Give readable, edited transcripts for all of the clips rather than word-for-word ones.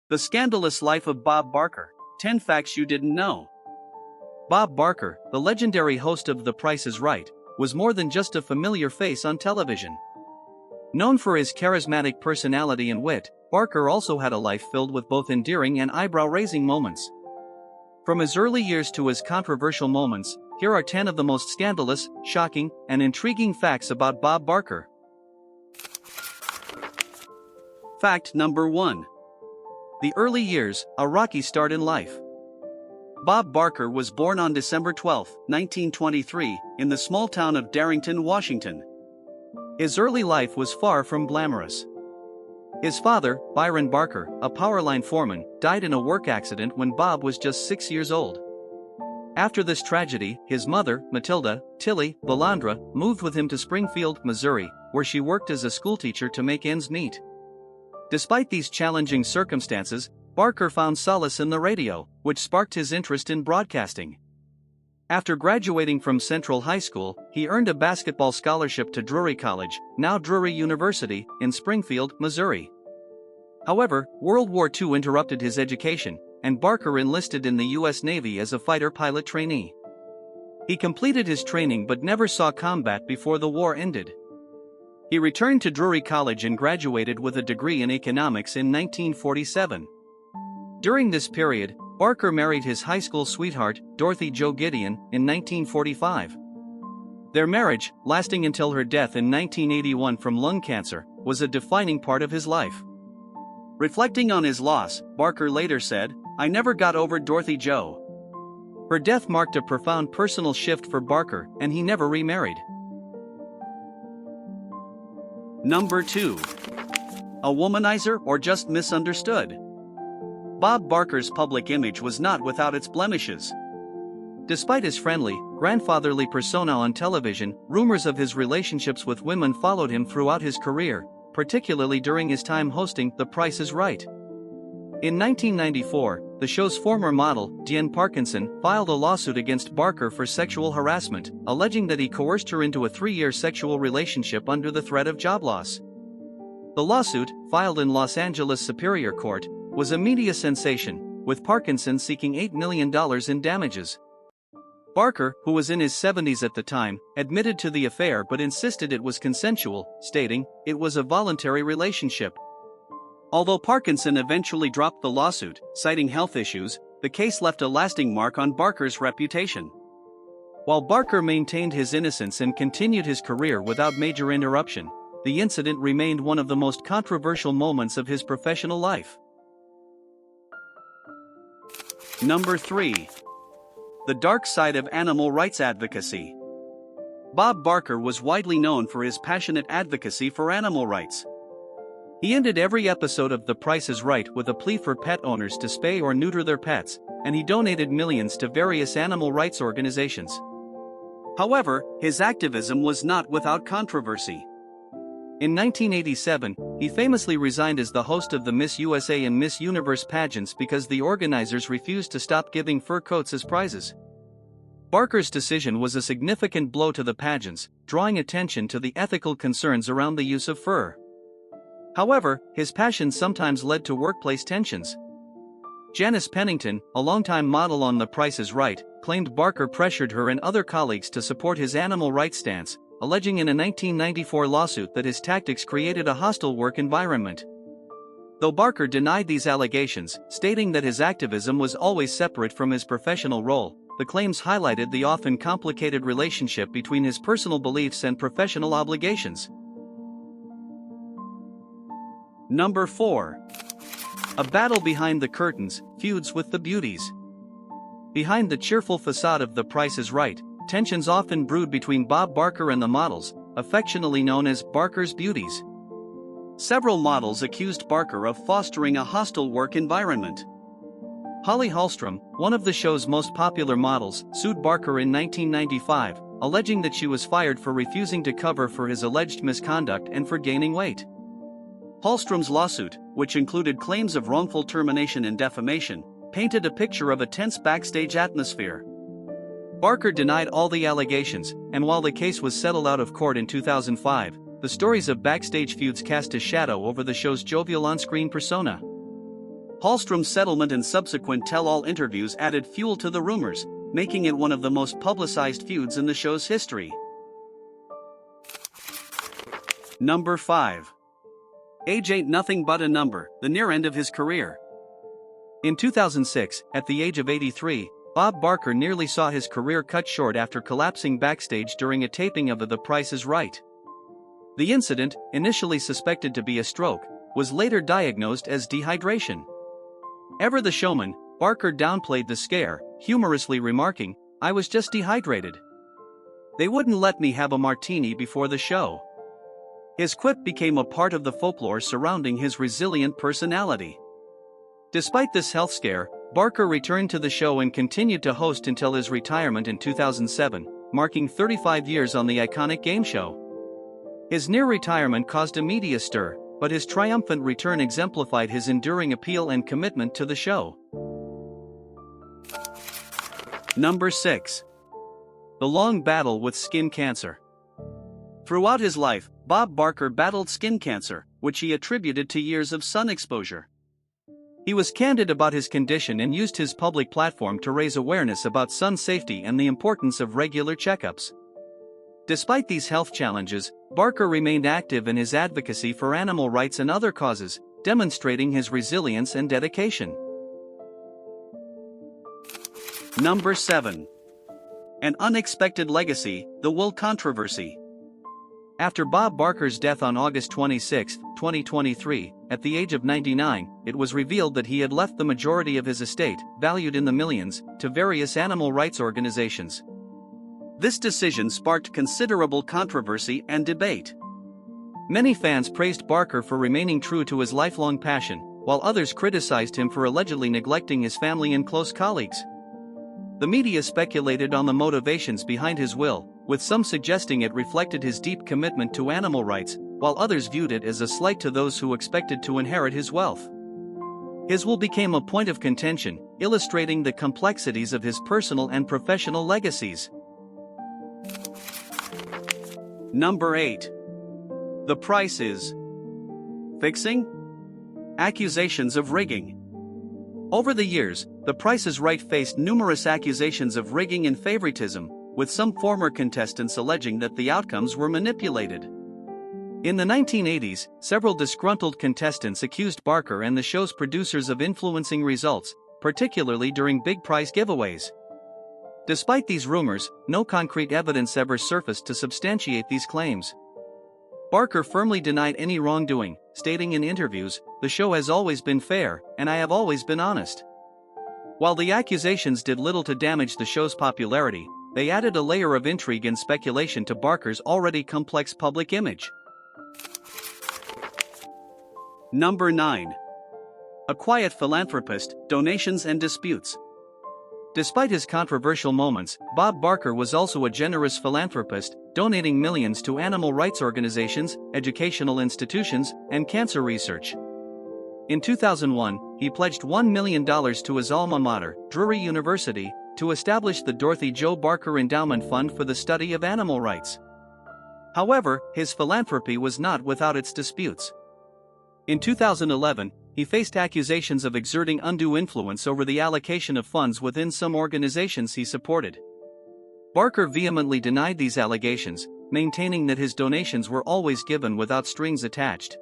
The Scandalous Life of Bob Barker, 10 Facts You Didn't Know. Bob Barker, the legendary host of The Price is Right, was more than just a familiar face on television. Known for his charismatic personality and wit, Barker also had a life filled with both endearing and eyebrow-raising moments. From his early years to his controversial moments, here are 10 of the most scandalous, shocking, and intriguing facts about Bob Barker. Fact number 1. The early years, a rocky start in life. Bob Barker was born on December 12, 1923, in the small town of Darrington, Washington. His early life was far from glamorous. His father, Byron Barker, a powerline foreman, died in a work accident when Bob was just 6 years old. After this tragedy, his mother, Matilda "Tilly" Valandra, moved with him to Springfield, Missouri, where she worked as a schoolteacher to make ends meet. Despite these challenging circumstances, Barker found solace in the radio, which sparked his interest in broadcasting. After graduating from Central High School, he earned a basketball scholarship to Drury College, now Drury University, in Springfield, Missouri. However, World War II interrupted his education, and Barker enlisted in the U.S. Navy as a fighter pilot trainee. He completed his training but never saw combat before the war ended. He returned to Drury College and graduated with a degree in economics in 1947. During this period, Barker married his high school sweetheart, Dorothy Jo Gideon, in 1945. Their marriage, lasting until her death in 1981 from lung cancer, was a defining part of his life. Reflecting on his loss, Barker later said, "I never got over Dorothy Jo. Her death marked a profound personal shift for Barker, and he never remarried." Number 2. A womanizer or just misunderstood? Bob Barker's public image was not without its blemishes. Despite his friendly, grandfatherly persona on television, rumors of his relationships with women followed him throughout his career, particularly during his time hosting The Price is Right. In 1994, the show's former model, Diane Parkinson, filed a lawsuit against Barker for sexual harassment, alleging that he coerced her into a 3-year sexual relationship under the threat of job loss. The lawsuit, filed in Los Angeles Superior Court, was a media sensation, with Parkinson seeking $8 million in damages. Barker, who was in his 70s at the time, admitted to the affair but insisted it was consensual, stating, "It was a voluntary relationship." Although Parkinson eventually dropped the lawsuit, citing health issues, the case left a lasting mark on Barker's reputation. While Barker maintained his innocence and continued his career without major interruption, the incident remained one of the most controversial moments of his professional life. Number 3. The dark side of animal rights advocacy. Bob Barker was widely known for his passionate advocacy for animal rights. He ended every episode of The Price is Right with a plea for pet owners to spay or neuter their pets, and he donated millions to various animal rights organizations. However, his activism was not without controversy. In 1987, he famously resigned as the host of the Miss USA and Miss Universe pageants because the organizers refused to stop giving fur coats as prizes. Barker's decision was a significant blow to the pageants, drawing attention to the ethical concerns around the use of fur. However, his passion sometimes led to workplace tensions. Janice Pennington, a longtime model on The Price is Right, claimed Barker pressured her and other colleagues to support his animal rights stance, alleging in a 1994 lawsuit that his tactics created a hostile work environment. Though Barker denied these allegations, stating that his activism was always separate from his professional role, the claims highlighted the often complicated relationship between his personal beliefs and professional obligations. Number 4. A battle behind the curtains, feuds with the beauties. Behind the cheerful facade of The Price is Right, tensions often brewed between Bob Barker and the models, affectionately known as Barker's Beauties. Several models accused Barker of fostering a hostile work environment. Holly Hallstrom, one of the show's most popular models, sued Barker in 1995, alleging that she was fired for refusing to cover for his alleged misconduct and for gaining weight. Hallstrom's lawsuit, which included claims of wrongful termination and defamation, painted a picture of a tense backstage atmosphere. Barker denied all the allegations, and while the case was settled out of court in 2005, the stories of backstage feuds cast a shadow over the show's jovial on-screen persona. Hallstrom's settlement and subsequent tell-all interviews added fuel to the rumors, making it one of the most publicized feuds in the show's history. Number 5. Age ain't nothing but a number, the near end of his career. In 2006, at the age of 83, Bob Barker nearly saw his career cut short after collapsing backstage during a taping of The Price is Right. The incident, initially suspected to be a stroke, was later diagnosed as dehydration. Ever the showman, Barker downplayed the scare, humorously remarking, "I was just dehydrated. They wouldn't let me have a martini before the show." His quip became a part of the folklore surrounding his resilient personality. Despite this health scare, Barker returned to the show and continued to host until his retirement in 2007, marking 35 years on the iconic game show. His near retirement caused a media stir, but his triumphant return exemplified his enduring appeal and commitment to the show. Number 6. The long battle with skin cancer. Throughout his life, Bob Barker battled skin cancer, which he attributed to years of sun exposure. He was candid about his condition and used his public platform to raise awareness about sun safety and the importance of regular checkups. Despite these health challenges, Barker remained active in his advocacy for animal rights and other causes, demonstrating his resilience and dedication. Number 7. An unexpected legacy, the wool controversy. After Bob Barker's death on August 26, 2023, at the age of 99, it was revealed that he had left the majority of his estate, valued in the millions, to various animal rights organizations. This decision sparked considerable controversy and debate. Many fans praised Barker for remaining true to his lifelong passion, while others criticized him for allegedly neglecting his family and close colleagues. The media speculated on the motivations behind his will, with some suggesting it reflected his deep commitment to animal rights, while others viewed it as a slight to those who expected to inherit his wealth. His will became a point of contention, illustrating the complexities of his personal and professional legacies. Number 8. The Price is Fixing? Accusations of rigging. Over the years, The Price is Right faced numerous accusations of rigging and favoritism, with some former contestants alleging that the outcomes were manipulated. In the 1980s, several disgruntled contestants accused Barker and the show's producers of influencing results, particularly during big prize giveaways. Despite these rumors, no concrete evidence ever surfaced to substantiate these claims. Barker firmly denied any wrongdoing, stating in interviews, "The show has always been fair, and I have always been honest." While the accusations did little to damage the show's popularity, they added a layer of intrigue and speculation to Barker's already complex public image. Number 9. A quiet philanthropist, donations and disputes. Despite his controversial moments, Bob Barker was also a generous philanthropist, donating millions to animal rights organizations, educational institutions, and cancer research. In 2001, he pledged $1 million to his alma mater, Drury University, to establish the Dorothy Jo Barker Endowment Fund for the study of animal rights. However, his philanthropy was not without its disputes. In 2011, he faced accusations of exerting undue influence over the allocation of funds within some organizations he supported. Barker vehemently denied these allegations, maintaining that his donations were always given without strings attached.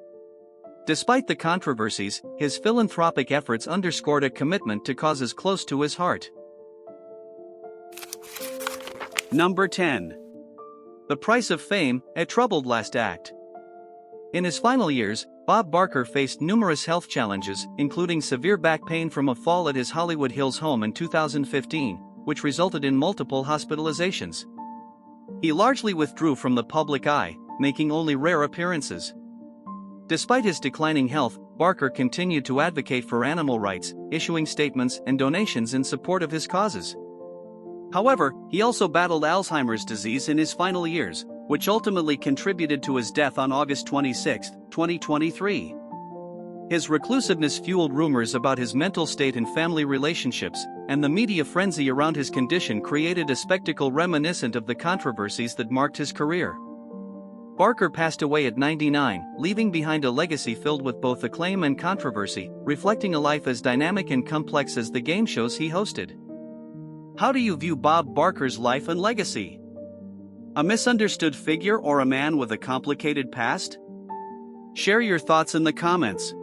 Despite the controversies, his philanthropic efforts underscored a commitment to causes close to his heart. Number 10. The Price of Fame, a troubled last act. In his final years, Bob Barker faced numerous health challenges, including severe back pain from a fall at his Hollywood Hills home in 2015, which resulted in multiple hospitalizations. He largely withdrew from the public eye, making only rare appearances. Despite his declining health, Barker continued to advocate for animal rights, issuing statements and donations in support of his causes. However, he also battled Alzheimer's disease in his final years, which ultimately contributed to his death on August 26, 2023. His reclusiveness fueled rumors about his mental state and family relationships, and the media frenzy around his condition created a spectacle reminiscent of the controversies that marked his career. Barker passed away at 99, leaving behind a legacy filled with both acclaim and controversy, reflecting a life as dynamic and complex as the game shows he hosted. How do you view Bob Barker's life and legacy? A misunderstood figure or a man with a complicated past? Share your thoughts in the comments.